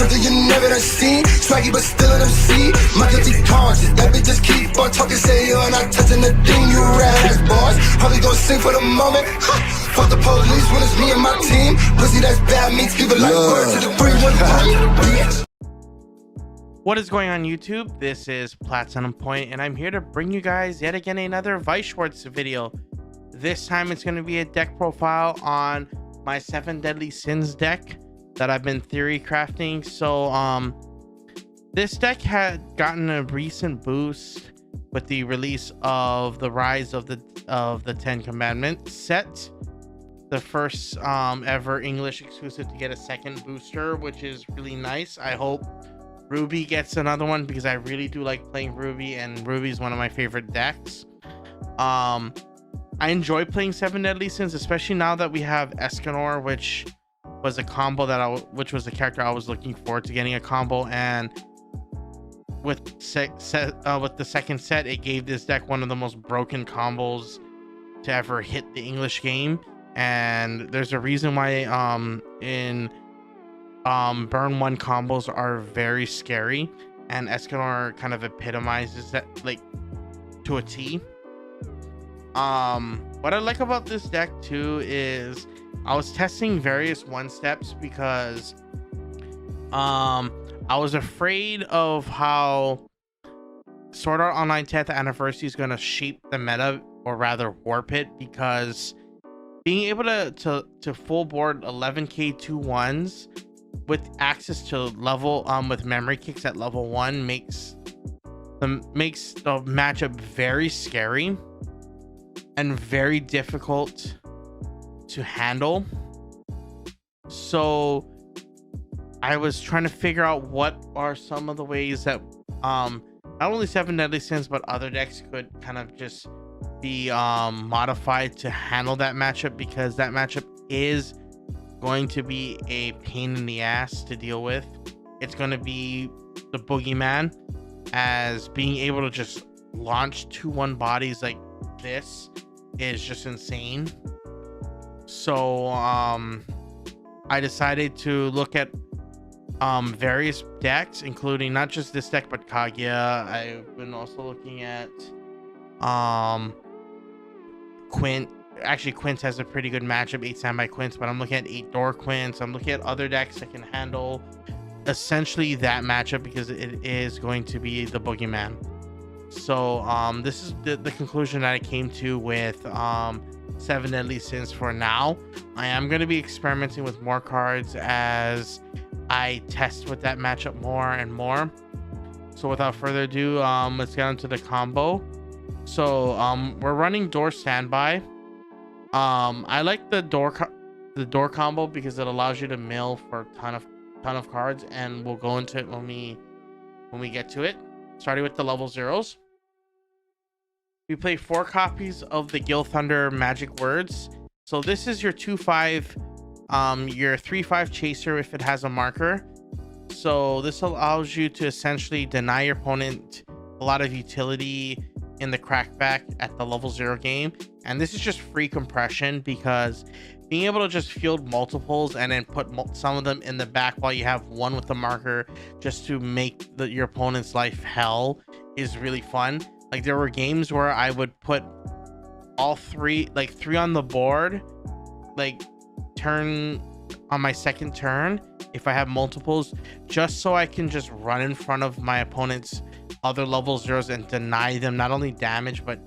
something you never done seen. Swaggy but still an MC. My guilty conscience, that bitch just keep on talking. Say you're not touching the thing, you ass boys. Probably gonna sing for the moment. Fuck the police when it's me and my team. Pussy that's bad means give a life word to the 313. What is going on YouTube? This is Platinum Point, and I'm here to bring you guys yet again another Weiss Schwarz video. This time it's going to be a deck profile on my 7 Deadly Sins deck that I've been theory crafting. So this deck had gotten a recent boost with the release of the Rise of the 10 Commandments set, the first ever English exclusive to get a second booster, which is really nice. I hope Ruby gets another one because I really do like playing Ruby, and Ruby is one of my favorite decks. I enjoy playing 7 Deadly Sins, especially now that we have Escanor, which was a combo which was the character I was looking forward to getting a combo, and with the second set, it gave this deck one of the most broken combos to ever hit the English game. And there's a reason why burn 1 combos are very scary, and Escanor kind of epitomizes that, like, to a T. What I like about this deck too is I was testing various one steps because I was afraid of how Sword Art Online 10th Anniversary is going to shape the meta, or rather warp it, because being able to full board 11k 2/1s with access to level with memory kicks at level 1 makes the matchup very scary and very difficult to handle. So I was trying to figure out what are some of the ways that not only 7 Deadly Sins but other decks could kind of just be modified to handle that matchup, because that matchup is going to be a pain in the ass to deal with. It's going to be the boogeyman, as being able to just launch 2/1 bodies like this is just insane. So I decided to look at various decks, including not just this deck but Kaguya. I've been also looking at Quint. Actually, Quint has a pretty good matchup, 8 Standby Quints, but I'm looking at 8 Door Quints. I'm looking at other decks that can handle essentially that matchup, because it is going to be the boogeyman. So this is the conclusion that I came to with 7 Deadly Sins for now. I am going to be experimenting with more cards as I test with that matchup more and more. So without further ado, let's get into the combo. So we're running Door Standby. I like the door combo because it allows you to mill for a ton of cards, and we'll go into it when we get to it. Starting with the level 0s. We play 4 copies of the Gil Thunder Magic Words. So this is your 2/5, your 3/5 chaser if it has a marker. So this allows you to essentially deny your opponent a lot of utility in the crackback at the level 0 game. And this is just free compression, because being able to just field multiples and then put some of them in the back while you have one with the marker just to make your opponent's life hell is really fun. Like, there were games where I would put all 3 on the board, like turn on my second turn if I have multiples, just so I can just run in front of my opponent's other level 0s and deny them not only damage but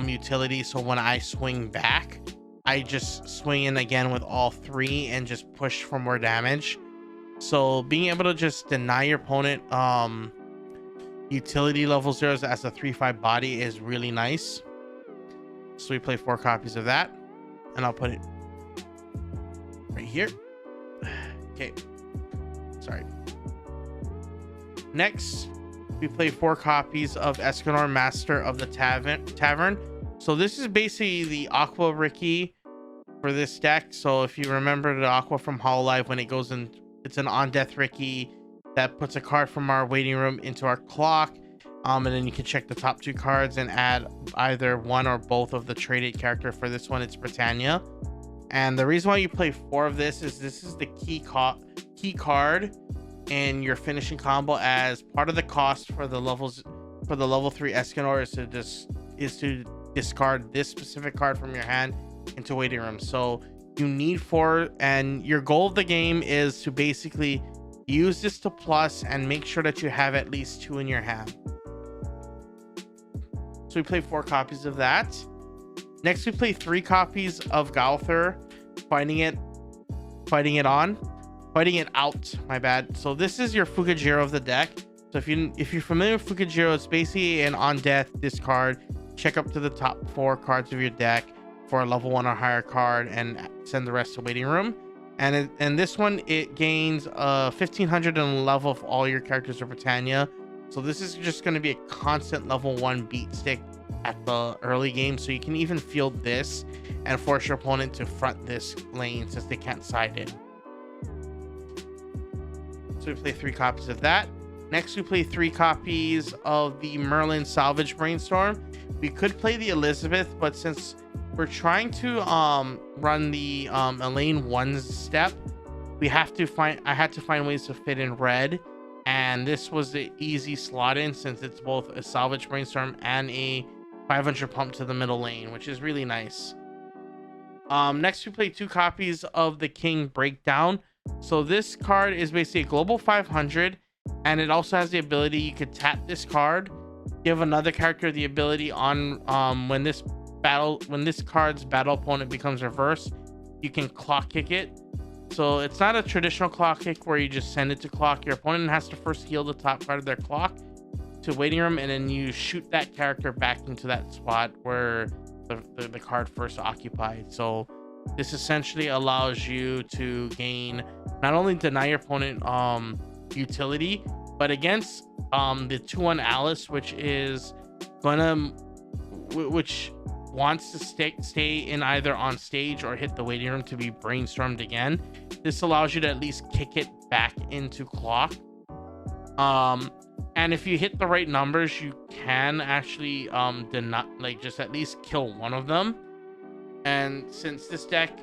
utility. So when I swing back, I just swing in again with all 3 and just push for more damage. So being able to just deny your opponent utility level 0s as a 3/5 body is really nice. So we play 4 copies of that, and I'll put it right here. Okay, sorry. Next, we play 4 copies of Escanor, Master of the Tavern. So this is basically the Aqua Ricky for this deck. So if you remember the Aqua from Hololive, when it goes in, it's an on-death Ricky that puts a card from our waiting room into our clock. And then you can check the top 2 cards and add either one or both of the traded character. For this one, it's Britannia. And the reason why you play 4 of this is the key card in your finishing combo, as part of the cost for the level 3 Escanor is to discard this specific card from your hand into waiting room. So you need 4, and your goal of the game is to basically use this to plus and make sure that you have at least 2 in your hand. So we play 4 copies of that. Next we play 3 copies of Gowther, fighting it out, my bad. So this is your Fukajiro of the deck. So if you're familiar with Fukajiro, it's basically an on death discard, check up to the top 4 cards of your deck for a level 1 or higher card and send the rest to waiting room. And this one, it gains 1500 in the level of all your characters of Britannia. So this is just going to be a constant level 1 beat stick at the early game. So you can even field this and force your opponent to front this lane since they can't side it. So we play 3 copies of that. Next we play 3 copies of the Merlin Salvage Brainstorm. We could play the Elizabeth, but since we're trying to run the Elaine 1 step, I had to find ways to fit in red, and this was the easy slot in since it's both a Salvage Brainstorm and a 500 pump to the middle lane, which is really nice. Next we play 2 copies of the King Breakdown. So this card is basically a global 500, and it also has the ability you could tap this card, give another character the ability on when this card's battle opponent becomes reversed, you can clock kick it. So it's not a traditional clock kick where you just send it to clock. Your opponent has to first heal the top card of their clock to waiting room, and then you shoot that character back into that spot where the card first occupied. So this essentially allows you to gain, not only deny your opponent utility, but against the 2/1 Alice, which wants to stay in either on stage or hit the waiting room to be brainstormed again. This allows you to at least kick it back into clock. And if you hit the right numbers, you can actually just at least kill one of them. And since this deck,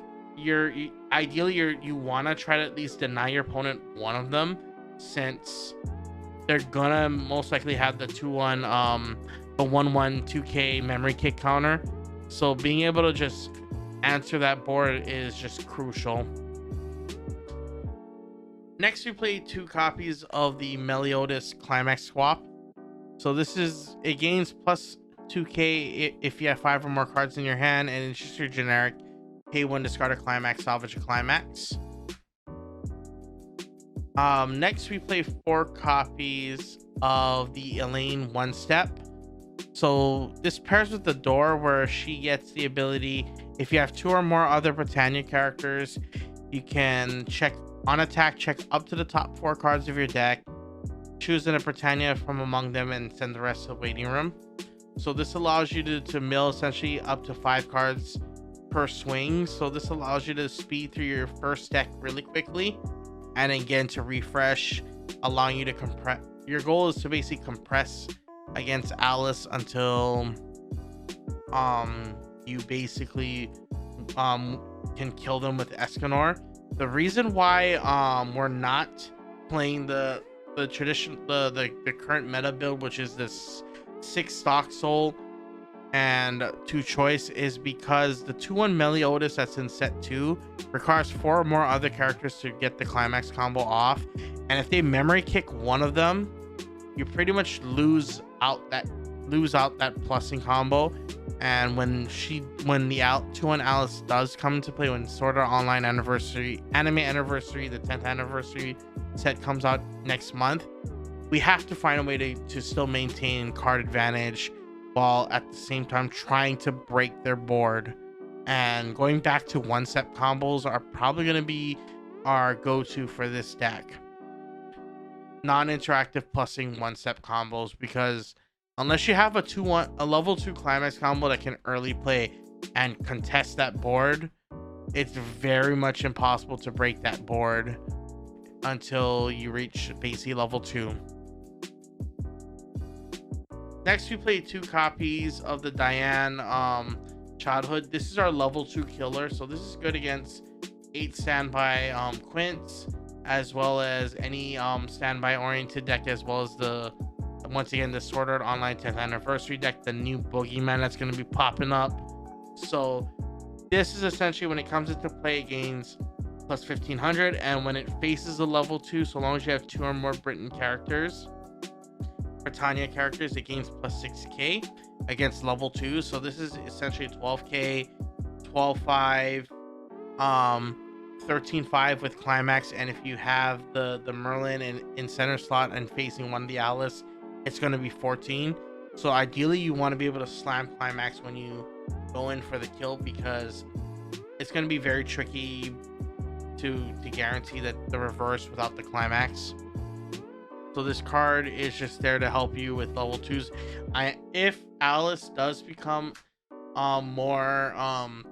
ideally you want to try to at least deny your opponent one of them, since they're gonna most likely have the 2/1 the 1/1 2k memory kick counter. So being able to just answer that board is just crucial. Next we play 2 copies of the Meliodas Climax Swap. So it gains plus 2k if you have 5 or more cards in your hand, and it's just your generic pay 1, discard a climax, salvage a climax. Next we play 4 copies of the Elaine 1 step. So this pairs with the door, where she gets the ability, if you have 2 or more other Britannia characters, you can check on attack, check up to the top 4 cards of your deck, choose a Britannia from among them, and send the rest to the waiting room. So this allows you to mill essentially up to 5 cards per swing. So this allows you to speed through your first deck really quickly, and again to refresh, allowing you to compress. Your goal is to basically compress against Alice until you basically can kill them with Escanor. The reason why we're not playing the current meta build, which is this 6 stock soul and 2 choice, is because the 2/1 Meliodas that's in set 2 requires 4 or more other characters to get the climax combo off, and if they memory kick one of them, you pretty much lose out that plussing combo. And when the 2/1 Alice does come into play, when Sword Art Online Anime Anniversary, the 10th anniversary set comes out next month, we have to find a way to still maintain card advantage while at the same time trying to break their board. And going back to 1-step combos are probably going to be our go-to for this deck. Non-interactive plussing 1-step combos, because unless you have a level 2 climax combo that can early play and contest that board, it's very much impossible to break that board until you reach basically level 2. Next we play 2 copies of the Diane Childhood. This is our level 2 killer, so this is good against 8 standby Quints, as well as any standby oriented deck, as well as the once again the Sword Art Online 10th anniversary deck, the new Boogeyman that's going to be popping up. So this is essentially, when it comes into play, it gains plus 1500, and when it faces a level 2, so long as you have 2 or more Britain characters, Britannia characters, it gains plus 6k against level 2. So this is essentially 12k, 12-5, 13-5 with climax, and if you have the Merlin in center slot and facing one of the Alice, it's going to be 14. So ideally you want to be able to slam climax when you go in for the kill, because it's going to be very tricky to guarantee that the reverse without the climax. So this card is just there to help you with level 2s. If Alice does become more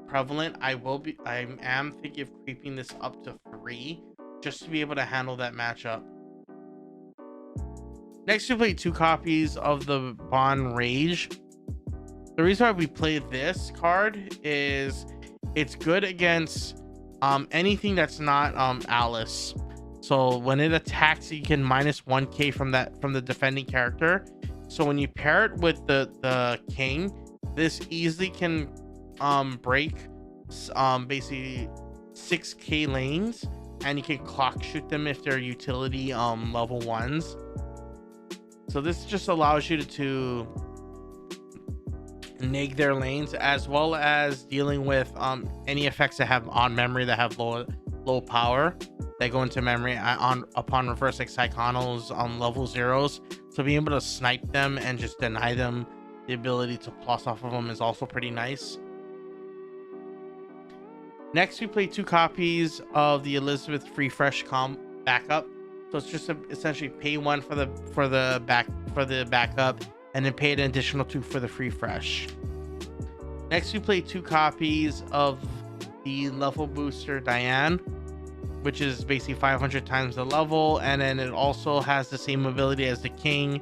prevalent, I am thinking of creeping this up to 3 just to be able to handle that matchup. Next, we play 2 copies of the Bond Rage. The reason why we play this card is it's good against anything that's not Alice. So when it attacks, you can minus 1k from the defending character. So when you pair it with the king, this easily can break basically 6k lanes, and you can clock shoot them if they're utility level 1s. So this just allows you to neg their lanes, as well as dealing with any effects that have on memory that have low power that go into memory upon reverse, like Psychonos on level 0s. So being able to snipe them and just deny them the ability to plus off of them is also pretty nice. Next, we play 2 copies of the Elizabeth Free Fresh backup. So it's just essentially pay 1 for the backup, and then pay an additional 2 for the Free Fresh. Next, we play 2 copies of the level booster Diane, which is basically 500 times the level, and then it also has the same ability as the king.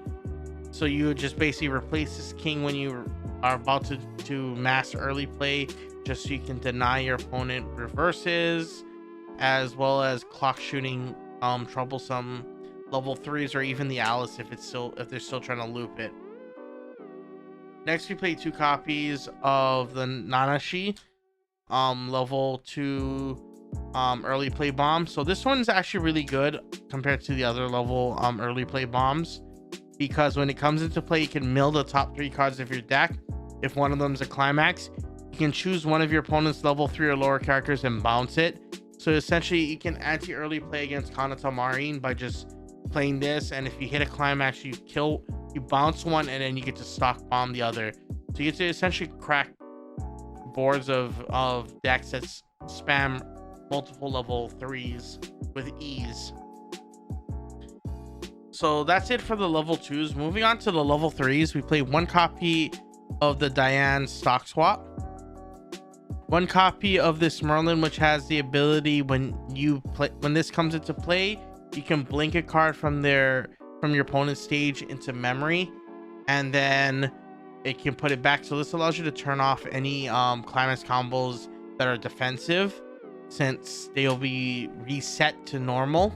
So you would just basically replace this king when you are about to mass early play, just so you can deny your opponent reverses, as well as clock shooting troublesome level 3s, or even the Alice if they're still trying to loop it. Next, we play 2 copies of the Nanashi level 2 early play bomb. So this one's actually really good compared to the other level early play bombs, because when it comes into play, you can mill the top 3 cards of your deck. If one of them is a climax, you can choose one of your opponent's level 3 or lower characters and bounce it. So essentially you can anti-early play against Kanata Marine by just playing this, and if you hit a climax, you bounce one, and then you get to stock bomb the other. So you get to essentially crack boards of decks that spam multiple level 3s with ease. So that's it for the level 2s. Moving on to the level 3s, we play 1 copy of the Diane stock swap, 1 copy of this Merlin, which has the ability when this comes into play, you can blink a card from your opponent's stage into memory, and then it can put it back. So this allows you to turn off any climax combos that are defensive, since they'll be reset to normal.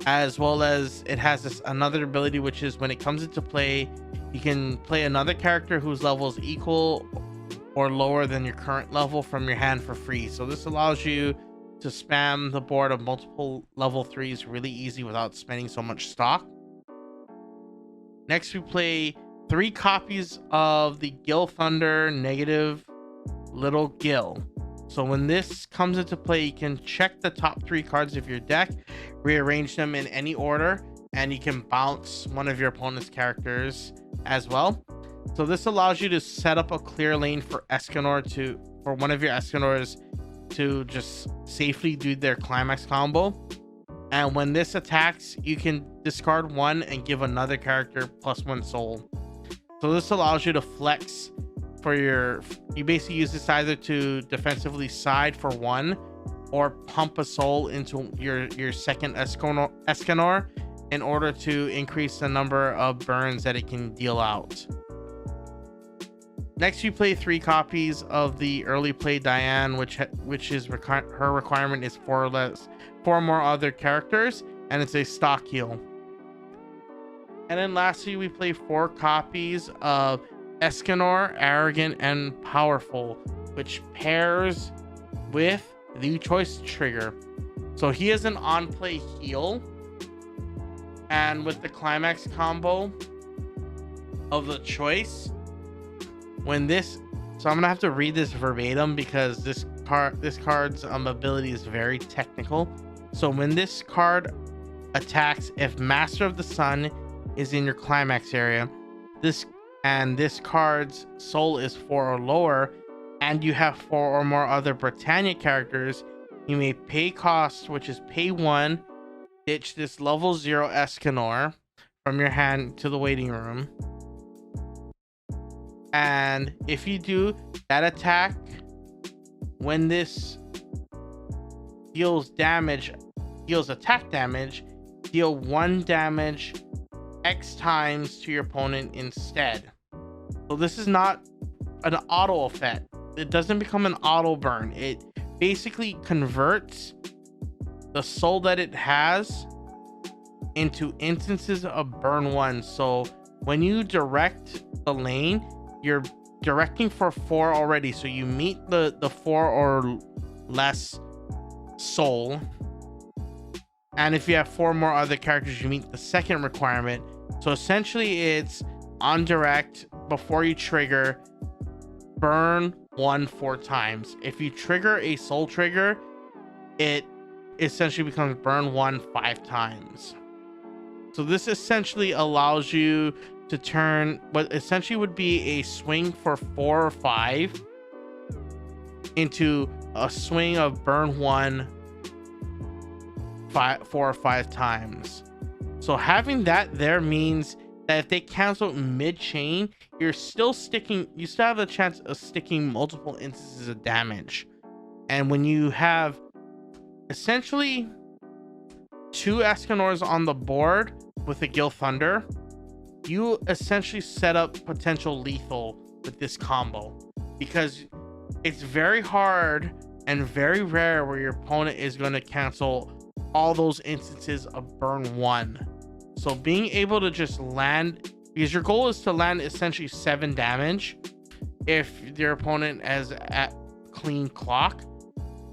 As well as it has another ability, which is when it comes into play, you can play another character whose level is equal or lower than your current level from your hand for free. So this allows you to spam the board of multiple level 3s really easy without spending so much stock. Next, we play 3 copies of the Gil Thunder negative Little Gil. So when this comes into play, you can check the top 3 cards of your deck, rearrange them in any order, and you can bounce one of your opponent's characters as well. So this allows you to set up a clear lane for for one of your Escanors to just safely do their climax combo. And when this attacks, you can discard 1 and give another character +1 soul. So this allows you to flex for you basically use this either to defensively side for 1 or pump a soul into your second Escanor in order to increase the number of burns that it can deal out. Next, you play 3 copies of the early play Diane, which is her requirement is 4 4 more other characters, and it's a stock heal. And then lastly, we play 4 copies of Escanor, Arrogant, and Powerful, which pairs with the choice trigger. So he is an on-play heal, and with the climax combo of the choice, when this, so I'm gonna have to read this verbatim because this card's ability is very technical. So when this card attacks, if Master of the Sun is in your climax area, this card's soul is 4 or lower, and you have 4 or more other Britannia characters, you may pay cost, which is pay 1, ditch this level 0 Escanor from your hand to the waiting room. And if you do that attack, when this deals attack damage, deal 1 damage X times to your opponent instead. So this is not an auto effect. It doesn't become an auto burn. It basically converts the soul that it has into instances of burn 1. So when you direct the lane, you're directing for 4 already. So you meet the 4 or less soul. And if you have 4 more other characters, you meet the second requirement. So essentially it's on direct, before you trigger, burn 1 4 times. If you trigger a soul trigger, it essentially becomes burn 1 5 times. So this essentially allows you to turn what essentially would be a swing for 4 or 5 into a swing of burn 1 4 or 5 times. So having that there means that if they cancel mid-chain, you still have a chance of sticking multiple instances of damage. And when you have essentially 2 Escanors on the board with a Gil Thunder, you essentially set up potential lethal with this combo, because it's very hard and very rare where your opponent is going to cancel all those instances of burn 1. So being able to just land, because your goal is to land essentially 7 damage if your opponent has at clean clock,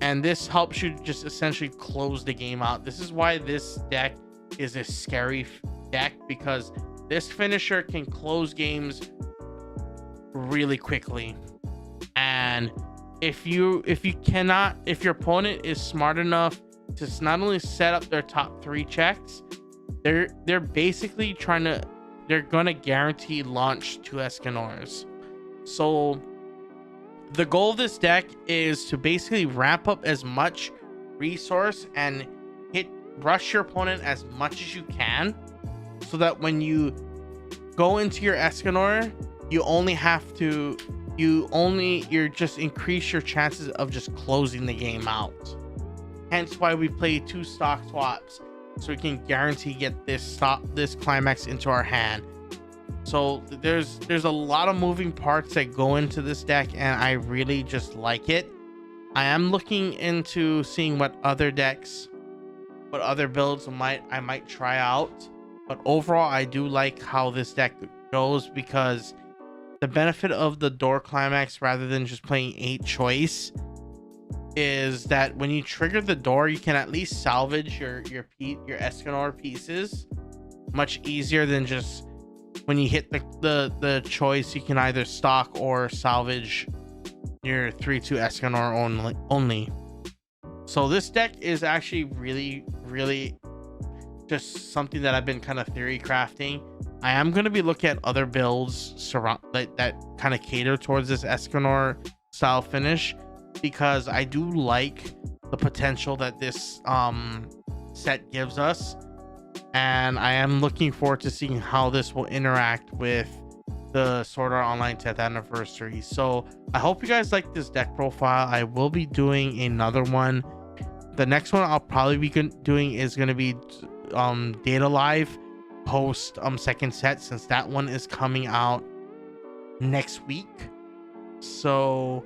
and this helps you just essentially close the game out. This is why this deck is a scary deck, because this finisher can close games really quickly. And if your opponent is smart enough to not only set up their top 3 checks, they're basically they're gonna guarantee launch 2 Escanors. So the goal of this deck is to basically ramp up as much resource and rush your opponent as much as you can, so that when you go into your Escanor, you just increase your chances of just closing the game out. Hence why we play 2 stock swaps, so we can guarantee get this climax into our hand. So there's a lot of moving parts that go into this deck, and I really just like it. I am looking into seeing what other builds I might try out, but overall I do like how this deck goes, because the benefit of the door climax rather than just playing 8 choice is that when you trigger the door, you can at least salvage your Escanor pieces much easier than just when you hit the choice. You can either stock or salvage your 3/2 Escanor only. So this deck is actually really just something that I've been kind of theory crafting. I am going to be looking at other builds that kind of cater towards this Escanor style finish, because I do like the potential that this set gives us, and I am looking forward to seeing how this will interact with the Sword Art Online 10th anniversary. So I hope you guys like this deck profile. I will be doing another one. The next one I'll probably be doing is going to be Data Live post second set, since that one is coming out next week. So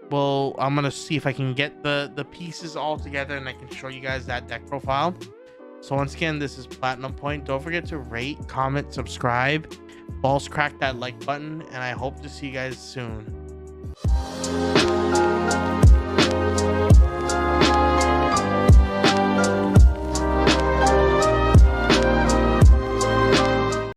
well, I'm gonna see if I can get the pieces all together and I can show you guys that deck profile. So once again, this is Platinum Point. Don't forget to rate, comment, subscribe, balls crack that like button, and I hope to see you guys soon.